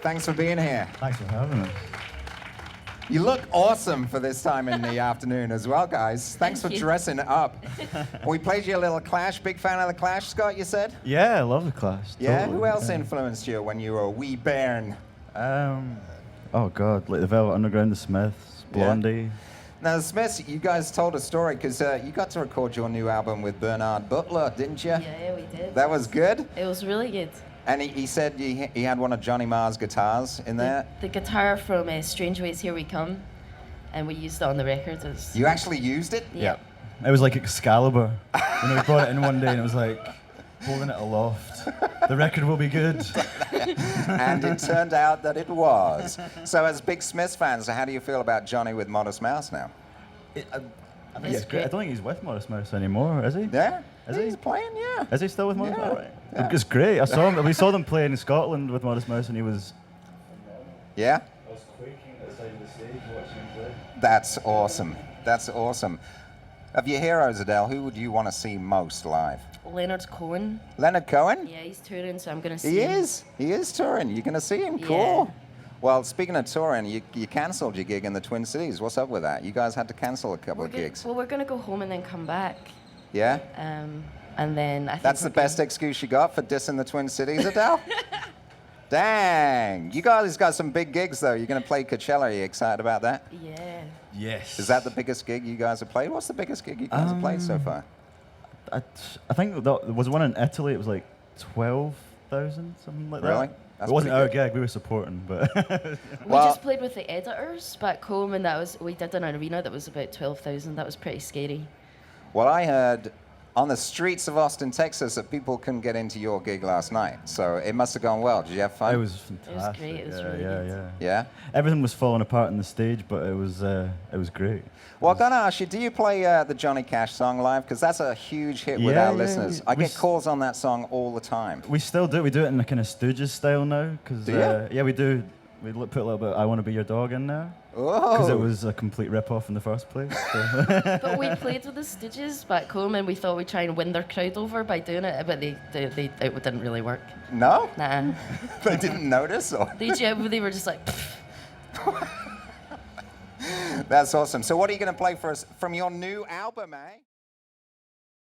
Thanks for being here. Thanks for having us. You look awesome for this time in the afternoon as well, guys. Thanks Thank for you. dressing up. We played you a little Clash. Big fan of the Clash, Scott, you said? Yeah, I love the Clash. Yeah? Totally. Who else influenced you when you were a wee bairn? Oh God, like the Velvet Underground, the Smiths, Blondie. Now, the Smiths, you guys told a story because you got to record your new album with Bernard Butler, didn't you? Yeah, we did. That was good? It was really good. And he said he had one of Johnny Marr's guitars in there. The guitar from Strange Ways Here We Come, and we used it on the record. It was, You actually used it? yeah. It was like Excalibur. We brought it in one day and it was like holding it aloft. The record will be good. And it turned out that it was. So as big Smiths fans, how do you feel about Johnny with Modest Mouse now? I think it's great. I don't think he's with Modest Mouse anymore, is he? Yeah? Is He's he? playing, yeah. Is he still with Modest Yeah. Mouse? Right. Yeah. It's great. I saw him. We saw them play in Scotland with Modest Mouse, and he was. Yeah? I was quaking at the side of the stage watching him play. That's awesome. That's awesome. Of your heroes, Adele, who would you want to see most live? Leonard Cohen. Leonard Cohen? Yeah, he's touring, so I'm going to see He him. is. He is touring. You're going to see him? Yeah. Cool. Well, speaking of touring, you cancelled your gig in the Twin Cities. What's up with that? You guys had to cancel a couple of gigs. Well, we're going to go home and then come back. Yeah? And then I think That's the best excuse you got for dissing the Twin Cities, Adele? Dang. You guys got some big gigs, though. You're going to play Coachella. Are you excited about that? Yeah. Yes. Is that the biggest gig you guys have played? What's the biggest gig you guys have played so far? I think there was one in Italy. It was like 12,000, something like that. Really? That's It wasn't pretty our good. gig. We were supporting, but. We Well- just played with the editors back home, and we did an arena that was about 12,000. That was pretty scary. Well, I heard on the streets of Austin, Texas, that people couldn't get into your gig last night. So it must have gone well. Did you have fun? It was fantastic. great, it was yeah, really yeah, good. yeah. Yeah? Everything was falling apart on the stage, but it was great. Well, I'm going to ask you, do you play the Johnny Cash song live? Because that's a huge hit with Yeah, our yeah, listeners. I we get calls on that song all the time. We still do. We do it in a kind of Stooges style now, because Do ya? yeah, we do. We put a little bit. I Want to Be Your Dog in there because Oh. it was a complete rip-off in the first place. So. But we played with the Stooges back home, and we thought we'd try and win their crowd over by doing it, but it didn't really work. No? Nah. They didn't notice? Or? They were just like, That's awesome. So what are you going to play for us from your new album, eh?